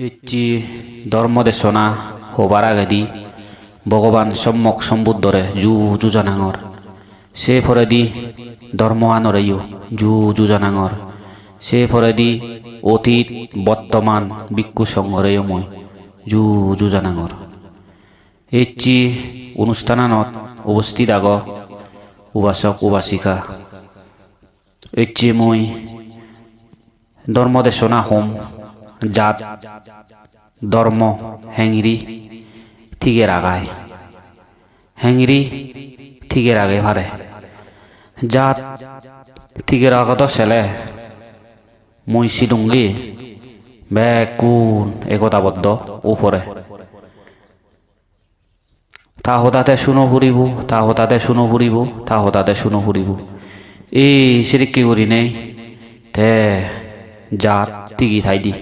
ইচ্ছি ধর্মদেশনা হবার আগেদি ভগবান সম্যক সম্বুদ্ধরে জু জানাঙর সে ফরেদি ধর্ম আনরেও জু জানাঙর সে ফরেদি অতীত বর্তমান ভিক্ষু সংঘরেও মই জু জানাঙর ইচ্ছি অনুষ্ঠানত উপস্থিত আগ উপাসক উপাসিকা ইচ্ছি মই ধর্মদেশনা হোম জাত ধর্ম হেংরি ঠিকের আগায় হেংরি ঠিকের আগে ভারে জাত ঠিকের আগত ছেলে মই সিডুঙ্গি বেকুন একতাবদ্ধ উপরে তা হতাতে শুনো ফুরিব তা হতাতে শুনো ফুরিব তা হতাতে শুনো ফুরিব এই সিরিকি করি নেই তে জাত টিকি থাই দি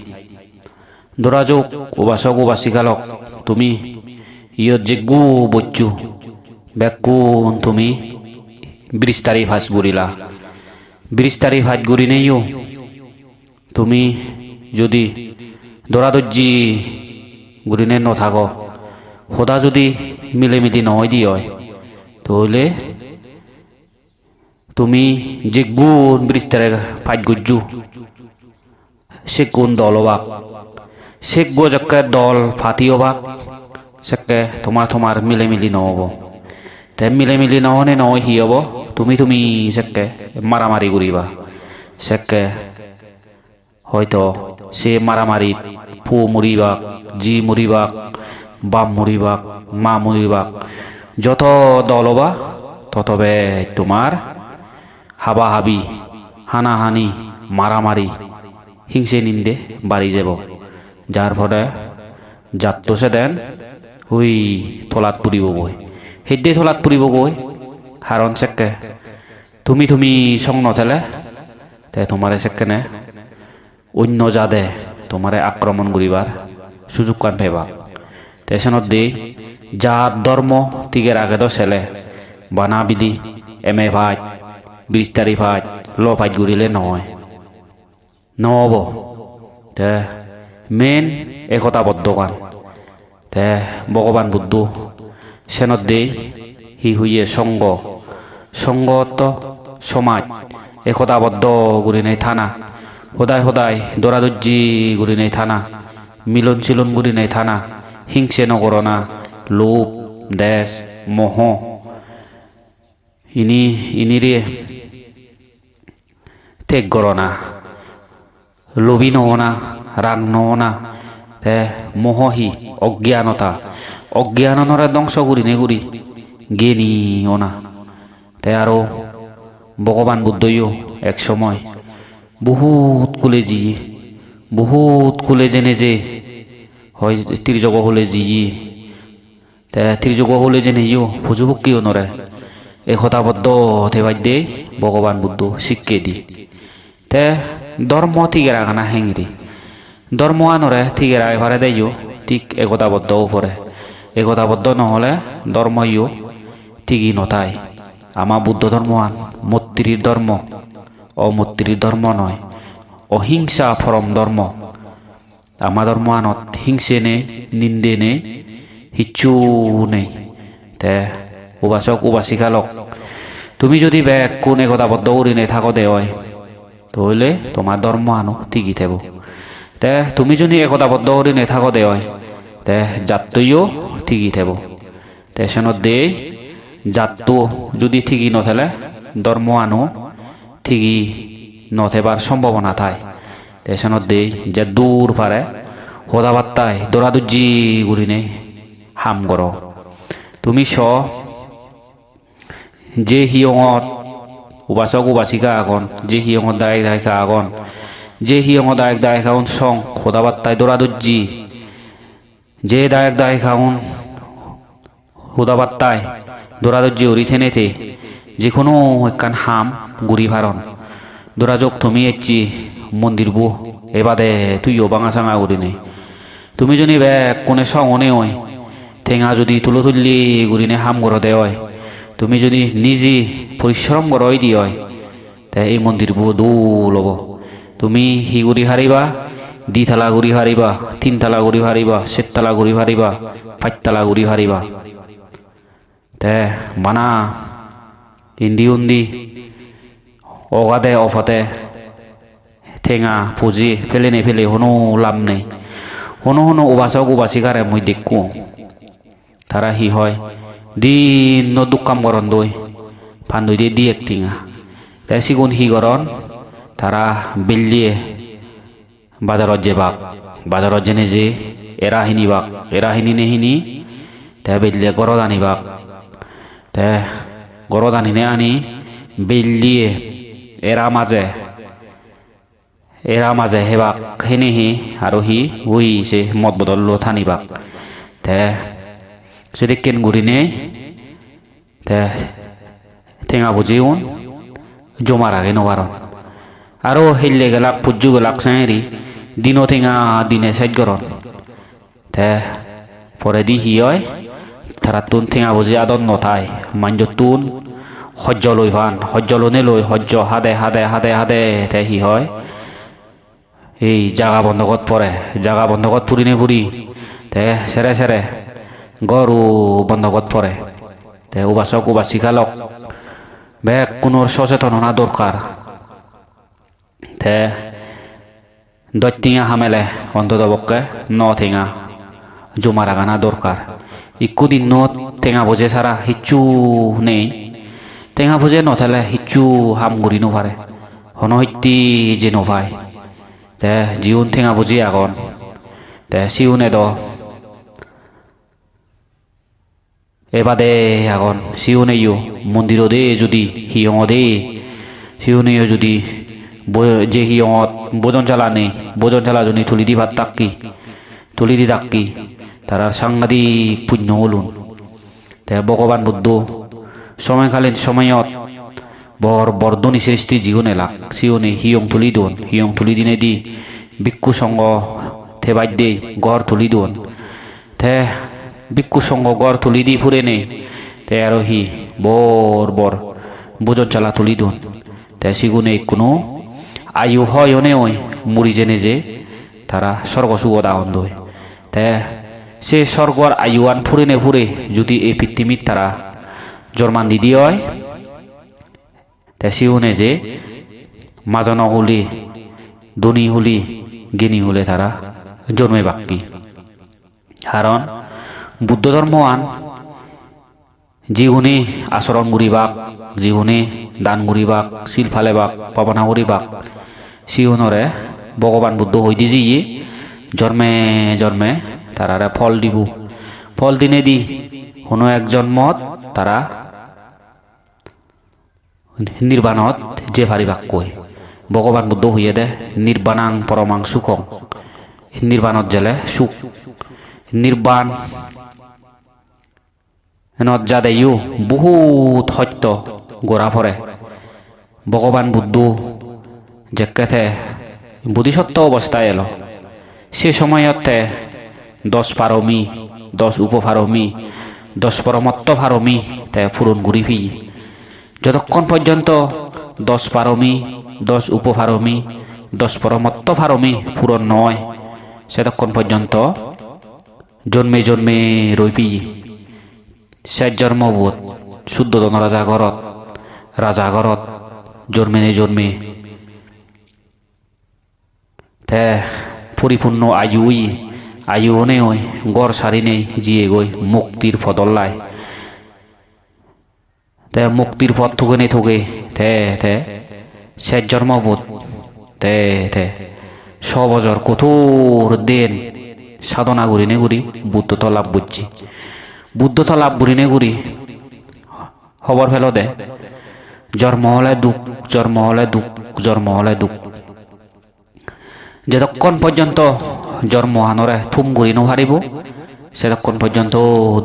দরাযোগ উপাসক উপাসিকালক তুমি ইয়ত যে গু বচ্চু বেকুন তুমি বিরিস্তারি ভাজ গুরিলা বিরিস্তারি ভাজ গুরি নেইও তুমি যদি দরাদর্জি গুরিনে নথাক সদা যদি মিলেমিলি নহয় দি হয় তাহলে তুমি যে গুণ বিরিস্তারে ভাজ গুজু সে কোন দল অবাক সে গোজকে দল ফাটি অবাক সেকে তোমার মিলেমিলি নহব তে মিলেমিলি নহনে নহয় হি হব তুমি সেকে মারামারি করিবা সেকে হয়তো সে মারামারিত ফু মরিবাক জি মরিবাক বাম মরিবাক মা মরিবাক যত দল হবা ততবে তোমার হাবাহাবি হানাহানি মারামারি হিংসে নিন্দে বাড়ি যাব যার ফলে জাতটো সে দেন হুই থলাত পুরিব গৈ হেদে থলাত পুরিব গৈ হারণ সেকে তুমি সং নথেলে তে তোমারে সেকেনে অন্য জাদে তোমারে আক্রমণ করিবার সুযোগ কান পাইবা তেসনত দি জাত ধর্ম তিগের আগে তো ছেলে বানা বিধি এমএ ভাজ বিস্তারি ভাজ ল ভাজ গুরিলে নহয় নহব তে মেন একতাবদ্ধ কান তে ভগবান বুদ্ধ সেনত দেই হি হইয়ে সঙ্গত সমাজ একতাবদ্ধ গুরি নেই থানা সদায় দরাদর্জি গুরি নেই থানা মিলন চিলন গুরি নেই থানা হিংসে নকরনা লোভ দেশ মোহ ইনিরে ত্যাগ করনা লোভী নহনা রাগ নহনা তে মোহহি অজ্ঞানরে ধ্বংস করি নে করি জ্ঞানী অনা তে আরো ভগবান বুদ্ধইও এক সময় বহুত কুলে জেনে যে হয় ত্রিজগ হলে জিয়ে তে ত্রিজগ হলে জেনে ইও ফুজুবুকিও নরে একতাবদ্ধ বাদ্যে ভগবান বুদ্ধ শিক্ষে দি তে ধর্ম ঠিকের আগানা হেংরি ধর্ম আনরে ঠিকের আগে ভারে দেয় ঠিক একতাবদ্ধ উপরে একতাবদ্ধ নহলে ধর্ম ইও ঠিকই নথায় আমার বুদ্ধ ধর্ম আন মৈত্রীর ধর্ম অমৈত্রীর ধর্ম নয় অহিংসা পরম ধর্ম আমার ধর্ম আনত হিংসে নেই নিন্দে নেই হিচ্ছু নেই তে উপাসক উপাসিকালক তুমি যদি ব্যাগ কোন একতাবদ্ধ করি নেই থাকো দে হয় তাহলে তোমার ধর্ম আনো ঠিকই থাকবো তে তুমি যদি একতাবদ্ধ করি নেই থাকো দে হয় তে জাতইও ঠিকই থাকবো তে সেনত দে জাতটো যদি ঠিকই নথেলে ধর্ম আনো ঠিকই নথেবার সম্ভাবনা থায় তে সেনত দে যে দূর পারে সদাবার্তায় দরাদুজি গুরি নেই হাম কর তুমি যে হিয়ঙত উপাসক উপাসিকা আগন যে হিয়ঙত দায়িকা আগন যে হিয়ঙত দায়ক আগন সং সদাবার্তায় দরাদুজি যে দায়ক আগন সদাবার্তায় দরাদুজি উড়ি থেনেতে যে কোনো একখান হাম গুড়ি ভারণ দরাযোগ তুমি এচ্ছি মন্দির বু এবাদে তুইও বাঙা চাঙা করি নেই তুমি যদি ব্যাগ কোনে সঙনে হয় ঠেঙা যদি তুলি গুরিনে হাম গড় দে হয় তুমি যদি নিজে পরিশ্রম গড়ই দি হয় তে এই মন্দির বু দৌল হব তুমি হি গুড়ি হারিবা দ্বিতলা ঘুরি হারিবা, তিনতলা ঘুরি হারিবা, চারতলা ঘুরি হারিবা, পাঁচতলা ঘুরি হারিবা। তে মানা ইন্দি উন্দি অগাদে অফাতে ঠেঙা পুজি ফেলে নে ফেলে হনো লাভ নেই। হনো হনো উবাসক উবাসিকারে মই দেখু তারা হি হয় দিন দুঃখ কাম করন দই ফান্দই দিয়ে দি একটিঙা। তাই সিগুন হি করন তারা বিল্লিয়ে বাজারত যে বাক বাজারত জেনে যে এরাহিনী বাক এরাহিনী নেহিনী তে বিল্লিয়ে গরদ আনি বাক তে গরদ আনিনে আনি বিল্লিয়ে এরা মাঝে হেবাক হেনেহি আৰু হি উই যে মদ বদল থানিবাক তে যদি কেন গুরিনে তে ঠেঙা বুঝিউন জমার আগে নবারন আৰু হেললে গেলাক পুজু গেলাক সাঁরি দিনো ঠেঙা দিনে সাইড করন তে পরে দি হি হয় তারা তুন ঠেঙা বুঝি আদন নথায় মাঞ্জ তুন সহ্য লৈ ভান সহ্য লনে লৈ সহ্য হাদে হাদে হাদে হাদে তে হি হয় এই জাগা বন্ধকত পরে জাগা বন্ধকত পুরিনে পুরি তে সেরে সেরে গরু বন্ধকত পরে তে উবাসক উবাসিকালক বেগ কোনোর সচেতনতা দরকার তে দৈত্যিঙা হামেলে অন্তত পক্ষে ন ঠেঙা জমা রাখানা দরকার। ইকু দিন নত ঠেঙা বোঝে সারা হিচ্ছু নেই ঠেঙা বোঝে নথালে হিচ্ছু হাম গুড়ি নপারে হনহত্যি যে নপায় তে জিউন ঠেঙা বুঝি আগন তে সিউনে দ এবাদে আগন সিউনে ইউ মন্দির দে যদি হিয়ং দে সিউনে যদি যে হিয়ঙত বোজন চালা নেই বোজন চালা যদি তুলি দি ভাত তাক্কি তুলি দি তাক্কি তারা সাংঘাতিক পুণ্য হলুন তে ভগবান বুদ্ধ সময়কালীন সময়ত বর বর্ধনী সৃষ্টি জীবনে লাগ সিওনে হিয়ং তুলি দিনে দি ভিক্ষু সঙ্গ থেবাই দে গড় তুলি দোন তে ভিক্ষু সঙ্গ গড় তুলি দি ফুরে নে তে আর হি বর বোজন চালা তুলি দোন তে সিগুনে কোনো আয়ু হয় অনে ওই মুড়ি জেনে যে তারা স্বর্গ সুগত আনন্দ তে সে স্বর্গর আয়ুয়ান ফুরে নে ফুরে যদি এই পৃথিবীর তারা জন্মান দিদি হয় তে সিউনে যে মাজন হলি ধনী হলি জ্ঞানী হলে তারা জন্মে বাকি কারণ বুদ্ধ ধর্ম আন জীবনে আচরণ গুড়িবাক জীবনে দান গুড়িবাক শিল ফালেবাক পাবনা করিবাক সিউনরে ভগবান বুদ্ধ হই দি যে জন্মে জন্মে তারারে ফল দিব ফল দিনে দি কোনো এক জন্মত তারা নির্বাণত যে পারিবাক কয় ভগবান বুদ্ধ হইয়ে দে নির্বাণাং পরমাং সুখং নির্বাণত জেলে সুখ নির্বাণ এনত যা দেয়ু বহুত সত্য গোড়া পরে ভগবান বুদ্ধ যেকেথে বোধিসত্ত্ব অবস্থায় এলো সে সময়তে 10 পারমি 10 উপপারমি 10 পরমত্ব পারমি তে পূরণ ঘুরি ফি যতক্ষণ পর্যন্ত 10 পারমি 10 উপপারমি 10 পরমত্ব পারমি পূরণ নয় সেতক্ষণ পর্যন্ত জন্মে জন্মে রইপি সে জন্মবোধ শুদ্ধতন রাজা ঘরত জন্মে তে পরিপূর্ণ আয়ু অনে ওই গড় সারি নেই জিয়ে গই মুক্তির ফদল্লায় তে মুক্তির পথ থুকে তে সে জন্মবোধ তে সবজর কঠোর দেন সাধনা করিনে করি বুদ্ধ তো লাভ বুঝছি বুদ্ধ তো লাভ করিনে করি খবর ফেলো দে জন্ম হলে দুঃখ যতক্ষণ পর্যন্ত জন্ম আনরে থুম করি নহারিব সেতক্ষণ পর্যন্ত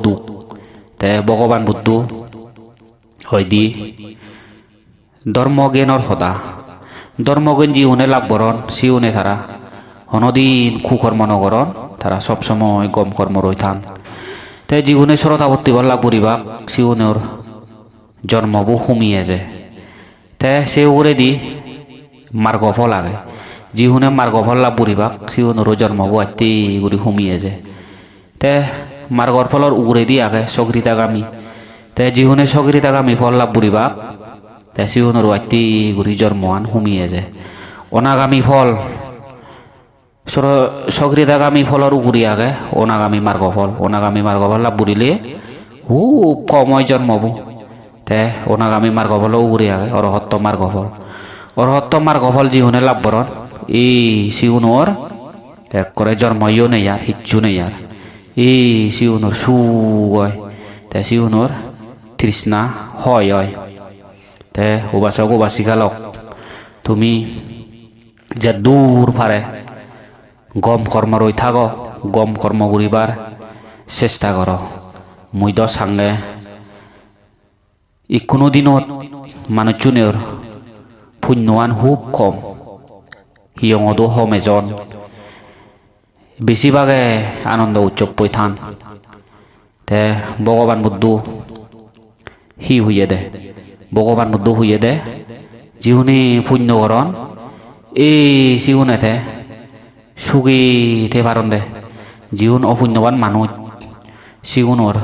দুঃখ তে ভগবান বুদ্ধ হয় দি ধর্মজ্ঞানর সদা ধর্মজ্ঞান জীবনে লাভ করন সিউনে তারা হনদিন কুকর্ম নগরন তারা সবসময় গম কর্ম রইথান তাই জীবনে সরতাবর্তী লাভ করিবা সিউনের জন্মবু সুমিয়ে যে তে সে উড়ে দি মার্গ ফল লাগে যিহুনে মার্গ ফল্লা বুড়িবাক সিউনরও জন্ম বুয়াইতে গুড়ি হুমিয়ে যে তে মার্গর ফলর উগরে দি আগে সগরিতাগামী তে যিহুনে সগরিতাগামী ফল্লা বুড়িবাক তে সিউনরও আইতে গুড়ি জন্মান হুমিয়ে যে অনাগামী ফল সগরিতাগামী ফলর উগুরি আগে অনাগামী মার্গ ফল লাভ বুড়িলে কময় জন্মবো তে অনাগামী মার্গ ফল উগুরি আগে অরহত্ত মার্গ ফল যিহুনে লাভ বরণ এই সিউনর এক করে জন্মইও নেই আর হিচ্ছু নেই আর এই সিউনর সুগয় তে সিউনর তৃষ্ণা হয় তে উবাসক উবাসিকালক তুমি যে দূর পারে গম কর্ম রই থাক গম কর্ম করিবার চেষ্টা কর মুই দ সাঙ্গে কোনো দিনত মানুষজনের পুণ্যৱান খুব কম হিয়ঙতো হম এজন বেছিভাগে আনন্দ উৎসৱ পৈথান তে ভগৱান বুদ্ধ হুইয়ে দে যিহুনি পুণ্যকৰণ এই সিউনেতে সুগী থে পারন দে যিহুন অপুণ্যবান মানুষ সিগুনর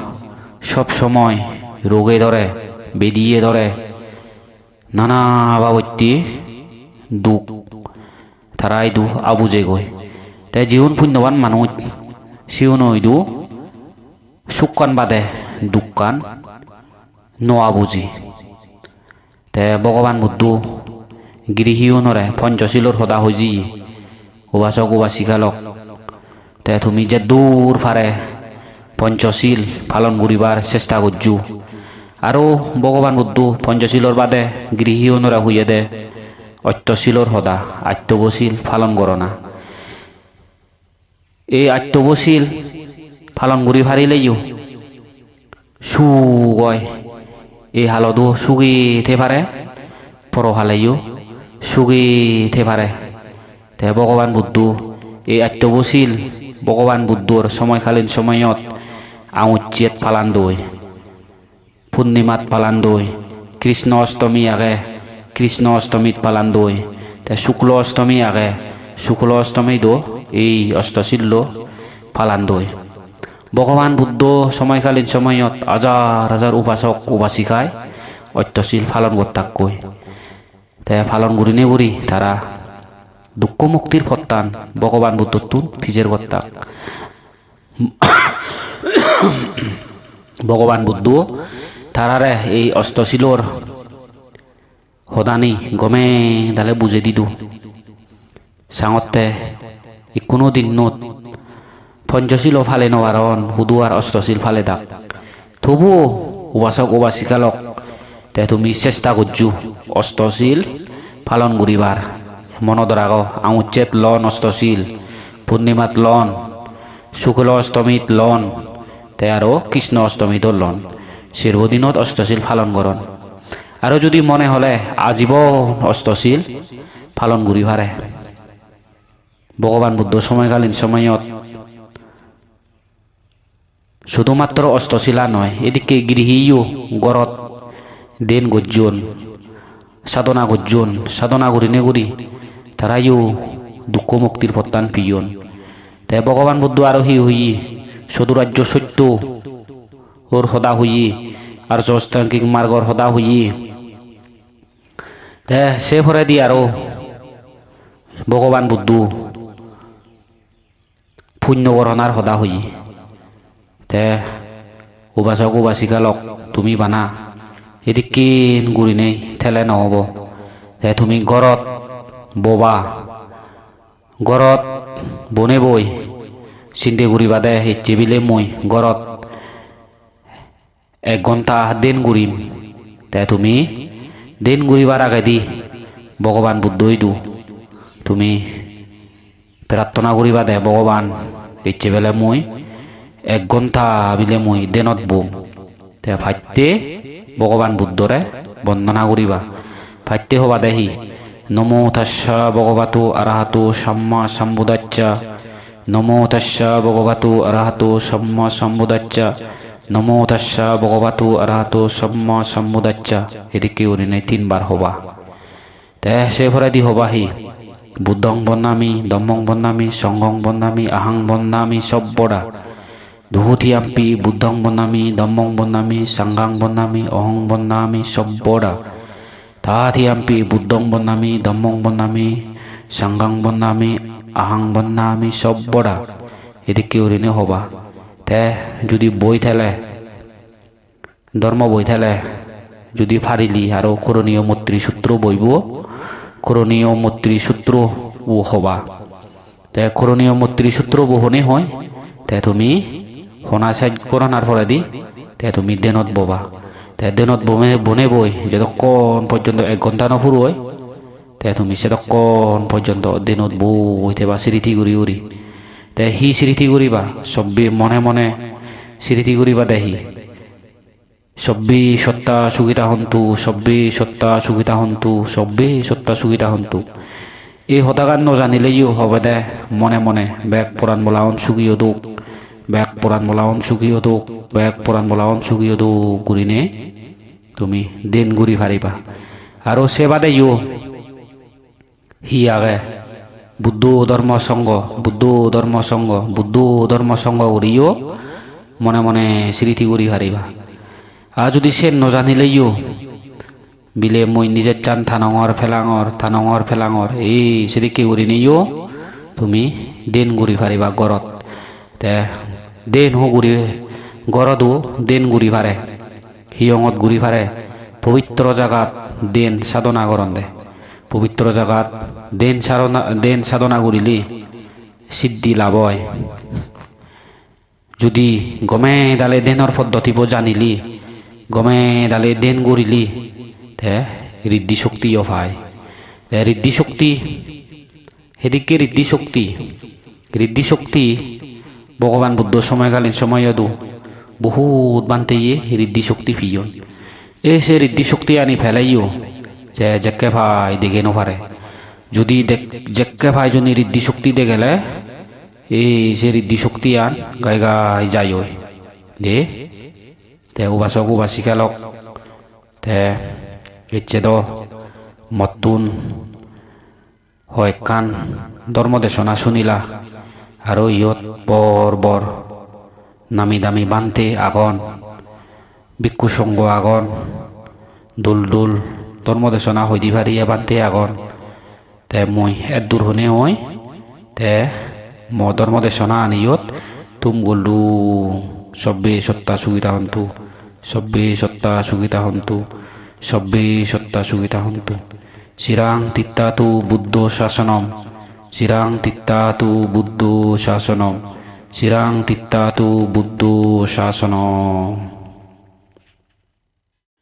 সব সময় রোগে ধরে বেদিয়ে ধরে নানা বাবত্যি দুঃখ তারাই দু আবুজে গই তাই যিহুন পুণ্যবান মানুষ সিউন দু সুকান বাদে দুঃখান নোয়া বুঝি তে ভগবান বুদ্ধ গৃহীনরে পঞ্চশীলর সদা হজি উবাসক উবাসিকালক তে তুমি যে দূর পারে পঞ্চশীল পালন করিবার চেষ্টা করছু আৰু ভগবান বুদ্ধ পঞ্চশীলর বাদে গৃহীনরা হইয়ে দে অত্যশীলর সদা আত্মবশীল পালন করনা এই আত্মবশীল পালন করি পারিলেও সুগয় এই হালতো সুগিতে পারে পরহালেও সুগিতে পারে তে ভগবান বুদ্ধ এই আত্মবশীল ভগবান বুদ্ধর সময়কালীন সময়ত আউচ্ছেদ পালান দই পূর্ণিমাত পালান দই কৃষ্ণ অষ্টমী আগে কৃষ্ণ অষ্টমীত পালান দই তে শুক্ল অষ্টমী আগে শুক্ল অষ্টমী দো এই অষ্টশীল পালান দই ভগবান বুদ্ধ সময়কালীন সময়ত হাজার হাজার উপাসক উপাসিকায় অত্যশীল পালন করতাক কই তে পালন করিনে করি তারা দুঃখ মুক্তির ফত্তান ভগবান বুদ্ধ তুন ফিজের করতাক ভগবান বুদ্ধ তারারে এই অষ্টশীলর সদানি গমে দালে বুঝে দিদু সাঙতে কোনো দিনত পঞ্চশীল ফালে নবারণ হুদুয়ার অষ্টশীল ফালে দাক তবুও উপাসক উপাসিকালক তে তুমি চেষ্টা করছু অষ্টশীল পালন করিবার মনত রাখ আউচ্ছেদ লন অষ্টশীল পূর্ণিমাত লন শুক্ল অষ্টমীত লন তে আরো কৃষ্ণ অষ্টমীত লন সর্বদিনত অষ্টশীল পালন করন আর যদি মনে হলে আজীবন অষ্টশীল পালন করি পারে ভগবান বুদ্ধ সময়কালীন সময়ত শুধুমাত্র অষ্টশীলা নয় এদিকে গৃহীও গড়ত দেন গজ্জন সাধনা করিনে করি তারাইও দুঃখ মুক্তির প্রত্যান পিয়ন তাই ভগবান বুদ্ধ আরোহী হই সদুরাজ্য সত্য ওর সদা হই আর অষ্টাঙ্গিক মার্গর সদা হই তে সে ফরে দি আরো ভগবান বুদ্ধ পুণ্য গণনার সদা হই তে উপাসক উপাসিকালক তুমি বানা এদিকে গুড়ি নেই ঠেলে নহব তে তুমি ঘরত ববা ঘরত বনে বই চিন্তে ঘুরি বাদে চেবিলে মই ঘরত 1 ঘন্টা দিন ঘুরিম তে তুমি দিন ঘুরিবার আগে দি ভগবান বুদ্ধই দু তুমি প্রার্থনা করিবা দে ভগবান ইচ্ছে বেলে মই 1 ঘন্টা বিলে মই দিনত বম তে ফাইতে ভগবান বুদ্ধরে বন্দনা করিবা ফাইতে হবা দেহি নমো তাস্সা ভগবতো অরহতো সম্মা সম্বুদ্ধাচ্চা নমো তাস্সা ভগবতো অরহতো সম্মা সম্বুদ্ধাচ্চা নমো তাস্সা ভগবতো অরহতো সম্মা সম্বুদ্ধাচ্চা এদিকে উনি 3 বার হবা তে সে ফরে দি হবাহি বুদ্ধং বন্নামি ধম্মং বন্নামি সংঘং বন্নামি আহং বন্নামি সব্বড়া দুহুথিয়াম্পি বুদ্ধং বন্নামি ধম্মং বন্নামি সংঘং বন্নামি অহং বন্নামি সব্বড়া তাথিয়াম্পি বুদ্ধং বন্নামি ধম্মং বন্নামি সংঘং বন্নামি আহং বন্নামি সব্বড়া এদিকে ওরিনে হবা তে যদি বই থেলে ধর্ম বই থেলে যদি ফারিলি আরো করণীয় মৈত্রী সূত্র বইব করণীয় মৈত্রী সূত্র ও হবা তে করণীয় মৈত্রী সূত্র বহনে হয় তে তুমি হনা সাইজ করোনার পরে দি তে তুমি দেনত ববা তে দেনত বনে বই যতক্ষণ পর্যন্ত 1 ঘন্টা নফুর হয় তে তুমি সেতক্ষণ পর্যন্ত দেনত বইতে বা স্মৃতি করি উরি তে হি স্মৃতি করিবা সব্বি মনে মনে স্মৃতি করিবা দেহি সব্বি সত্তা সুগীতা হন্তু সব্বি সত্তা সুগীতা হন্তু সব্বি সত্তা সুগীতা হন্তু এই হতাগান নজানিলেও হবে দে মনে মনে বেগ পুরাণ বলাওন সুগীয় দুখ বেগ পুরাণ বলাওন সুগীয় দুখ বেগ পুরাণ বলাওন সুগীয় দুখ গুরিনে তুমি দিন ঘুরি ফারিবা আৰু সে বাদে হি আগে বুদ্ধ ধর্ম সঙ্গ বুদ্ধ ধর্ম সঙ্গ বুদ্ধ ধর্ম সঙ্গ করিও মনে মনে স্মৃতি করি হারিবা আর যদি সে নজানিলেও বিলে মই নিজের চান থানঙর ফেলাঙর এই স্মৃতি করি নিও তুমি দিন ঘুরি ফারিবা গড়ত তে দিন হো ঘুরি গড়তো দিন ঘুরি ফারে হিয়ঙত ঘুরি ফারে পবিত্র জাগাত দিন সাধনা করন দে পবিত্র জাগাত দেন সাধনা করিলি সিদ্ধি লাভ হয় যদি গমে দালে দেনৰ পদ্ধতিব জানিলি গমে দালে দেন করিলি তে ঋদ্ধি শক্তিও পায় তে ঋদ্ধি শক্তি সেদিকে ঋদ্ধি শক্তি ভগবান বুদ্ধ সময়কালীন সময়তো বহুত বানতে ঋদ্ধি শক্তি ফিয় এই সে ঋদ্ধি শক্তি আনি ফেলাইও যে জেকে ভাই দেখে নপারে যদি জেকে ভাই যদি ঋদ্ধি শক্তি দে গেলে এই সে ঋদ্ধি শক্তি আন গাই গাই যাই দে তে উবাসক উবাসিকালক তে ইচ্ছে দ মতুন হয় কান ধর্ম দেশনা শুনিলা আৰু ইয়ত বৰ নামি দামি বানতে আগন ভিক্ষু সংঘ আগন দুল ধর্মদেশনা হইদি ফারিয়া বানতে আগন তে মই দূর হনে হয় তে ম ধর্মদেশনা আনিয়ত তুম গলু সব্বে সত্তা সুগীতা হন্তু সব্বে সত্তা সুগীতা হন্তু সব্বে সত্তা সুগীতা হন্তু চিরাং তিত্তাতু বুদ্ধ শাসনম চিরাং তিত্তাতু বুদ্ধ শাসনম চিরাং তিত্তাতু বুদ্ধ শাসনম